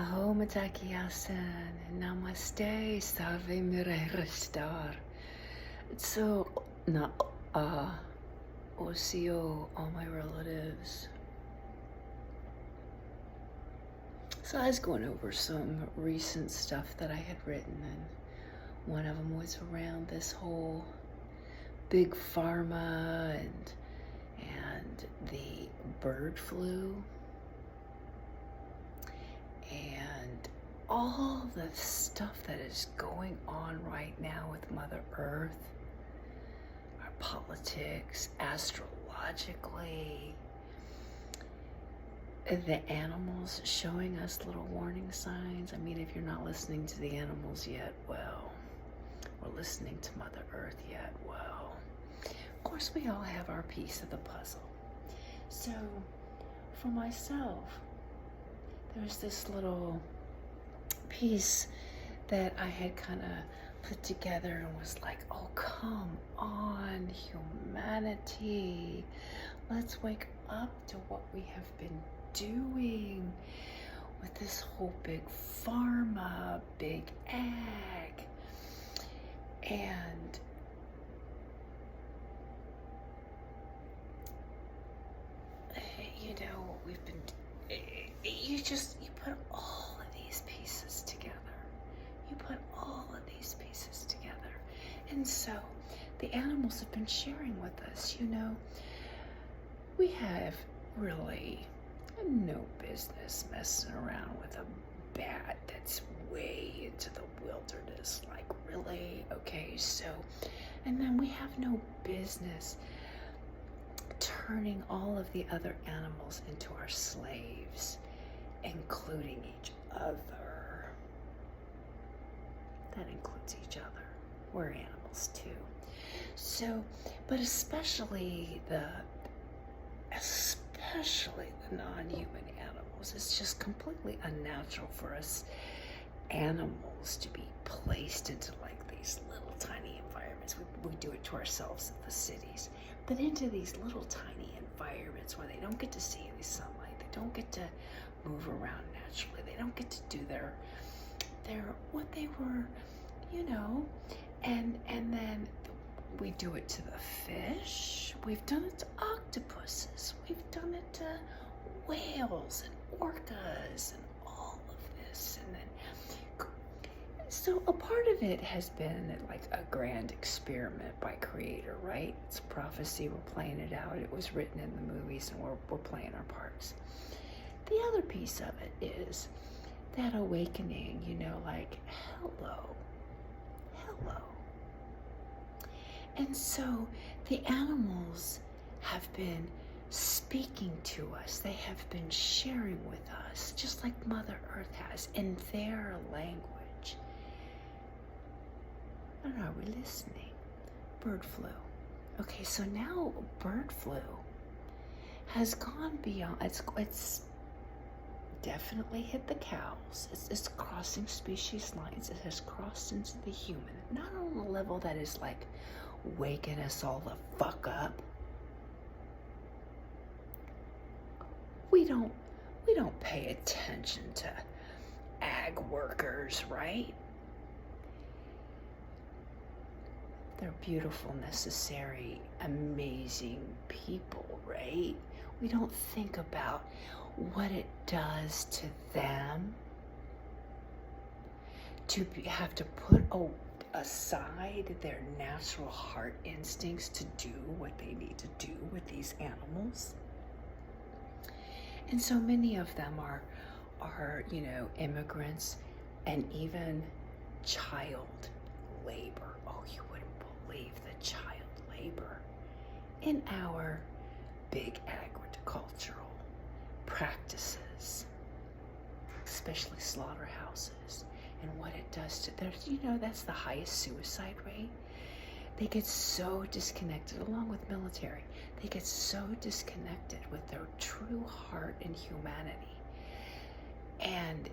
Aho matakiasan, namaste, salve mire restar. So, na osio, all my relatives. So I was going over some recent stuff that I had written, and one of them was around this whole big pharma and the bird flu. And all the stuff that is going on right now with Mother Earth, our politics, astrologically, the animals showing us little warning signs. I mean, if you're not listening to the animals yet, well, or listening to Mother Earth yet, well, of course we all have our piece of the puzzle. So, for myself, there's this little piece that I had kind of put together and was like, oh, come on, humanity. Let's wake up to what we have been doing with this whole big pharma, big ag. And you know, we've been, you put all of these pieces together. You put all of these pieces together. And so the animals have been sharing with us, you know, we have really no business messing around with a bat that's way into the wilderness. Like, really? Okay, so, and then we have no business turning all of the other animals into our slaves, including each other. That includes each other. We're animals too. So, but especially the non-human animals. It's just completely unnatural for us animals to be placed into like these little tiny environments. We do it to ourselves in the cities, but into these little tiny environments where they don't get to see any sunlight, they don't get to move around naturally, they don't get to do their what they were, you know, and then we do it to the fish, we've done it to octopuses, we've done it to whales and orcas and all of this. And then, so a part of it has been like a grand experiment by creator, right? It's prophecy, we're playing it out, it was written in the movies, and we're playing our parts. The other piece of it is that awakening, you know, like, hello. And so the animals have been speaking to us. They have been sharing with us, just like Mother Earth has, in their language. And are we listening? Bird flu. Okay, so now bird flu has gone beyond, it's definitely hit the cows. It's crossing species lines. It has crossed into the human. Not on a level that is like waking us all the fuck up. We don't pay attention to ag workers, right? They're beautiful, necessary, amazing people, right? We don't think about what it does to them to have to put aside their natural heart instincts to do what they need to do with these animals. And so many of them are, you know, immigrants and even child labor. Oh, you wouldn't believe the child labor in our big agricultural practices, especially slaughterhouses, and what it does to their, you know, that's the highest suicide rate. They get so disconnected, along with military, they get so disconnected with their true heart and humanity. And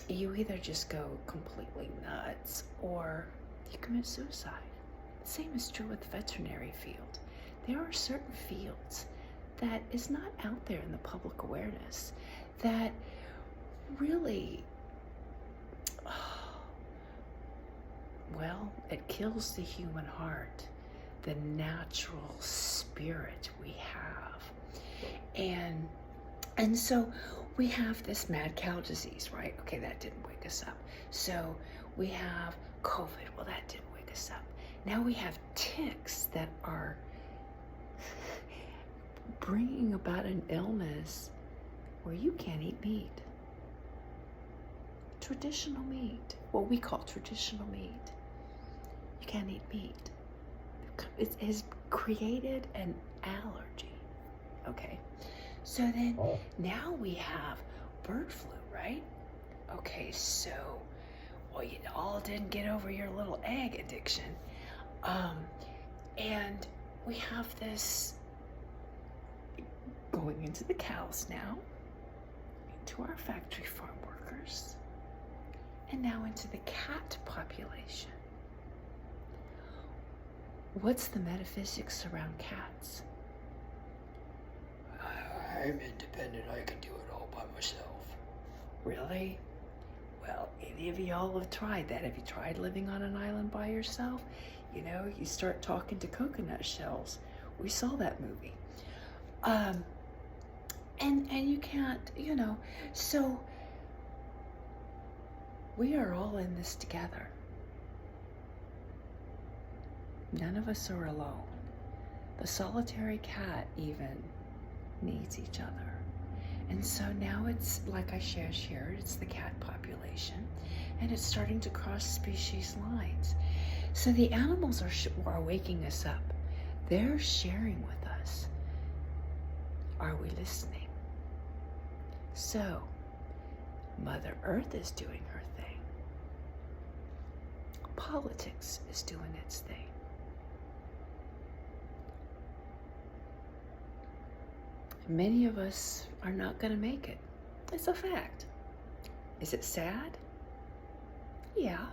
you either just go completely nuts or you commit suicide. The same is true with the veterinary field. There are certain fields that is not out there in the public awareness that really, well, it kills the human heart, the natural spirit we have. And so we have this mad cow disease, right? Okay, that didn't wake us up. So we have COVID. Well, that didn't wake us up. Now we have ticks that are bringing about an illness where you can't eat meat. Traditional meat, what we call traditional meat. You can't eat meat. It has created an allergy. Okay, so then now we have bird flu, right? Okay, so, well, you all didn't get over your little egg addiction. And we have this going into the cows now, into our factory farm workers, and now into the cat population. What's the metaphysics around cats? I'm independent, I can do it all by myself. Really? Well, any of y'all have tried that? Have you tried living on an island by yourself? You know, you start talking to coconut shells. We saw that movie. And you can't, you know, so we are all in this together. None of us are alone. The solitary cat even needs each other. And so now it's, like I shared, it's the cat population, and it's starting to cross species lines. So the animals are waking us up. They're sharing with us. Are we listening? So, Mother Earth is doing her thing. Politics is doing its thing. Many of us are not going to make it. It's a fact. Is it sad? Yeah.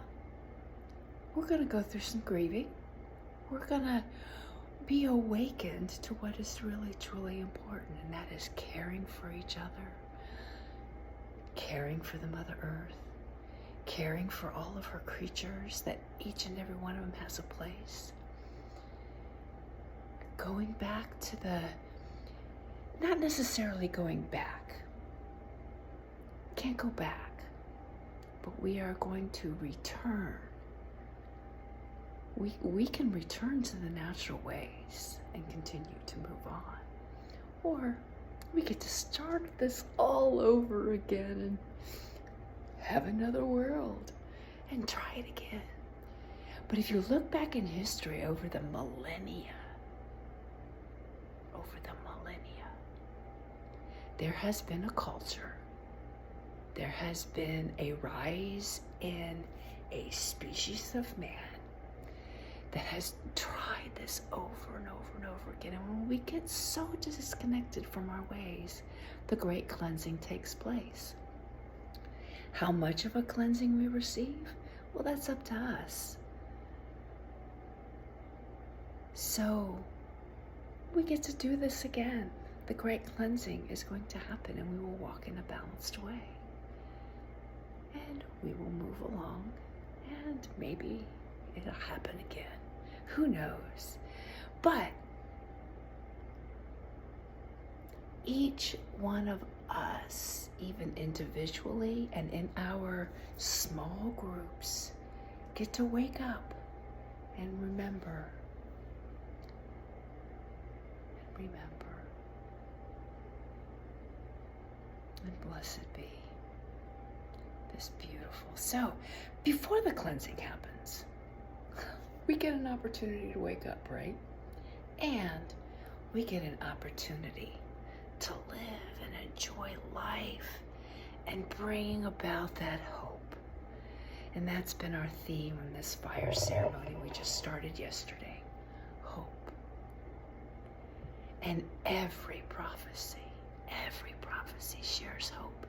We're going to go through some grieving. We're going to be awakened to what is really, truly important, and that is caring for each other, caring for the Mother Earth, caring for all of her creatures, that each and every one of them has a place. Going back to not necessarily going back. Can't go back. But we are going to return. We can return to the natural ways and continue to move on. Or we get to start this all over again and have another world and try it again. But if you look back in history over the millennia, there has been a culture, there has been a rise in a species of man that has tried this over and over and over again. And when we get so disconnected from our ways, the great cleansing takes place. How much of a cleansing we receive? Well, that's up to us. So we get to do this again. The great cleansing is going to happen, and we will walk in a balanced way. And we will move along, and maybe it'll happen again. Who knows? But each one of us, even individually and in our small groups, get to wake up and remember. And blessed be this beautiful. So, before the cleansing happens, we get an opportunity to wake up, right? And we get an opportunity to live and enjoy life and bring about that hope. And that's been our theme in this fire ceremony we just started yesterday. Hope. And every prophecy shares hope.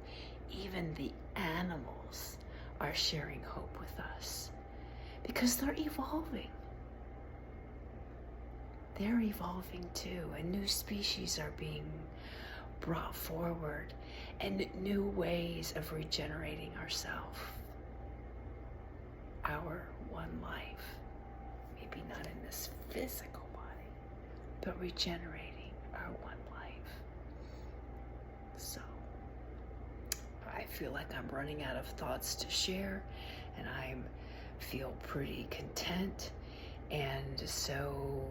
Even the animals are sharing hope with us because they're evolving. They're evolving too, and new species are being brought forward and new ways of regenerating ourselves, our one life. Maybe not in this physical body, but regenerating our one life. So I feel like I'm running out of thoughts to share, and I feel pretty content. And so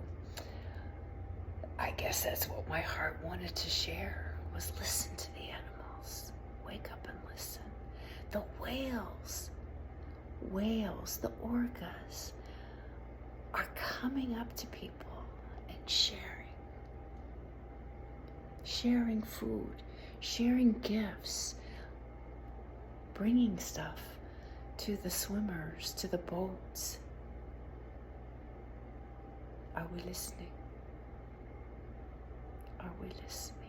I guess that's what my heart wanted to share, was listen to the animals. Wake up and listen. The whales, the orcas are coming up to people and sharing food, sharing gifts, bringing stuff to the swimmers, to the boats. Are we listening? Are we listening?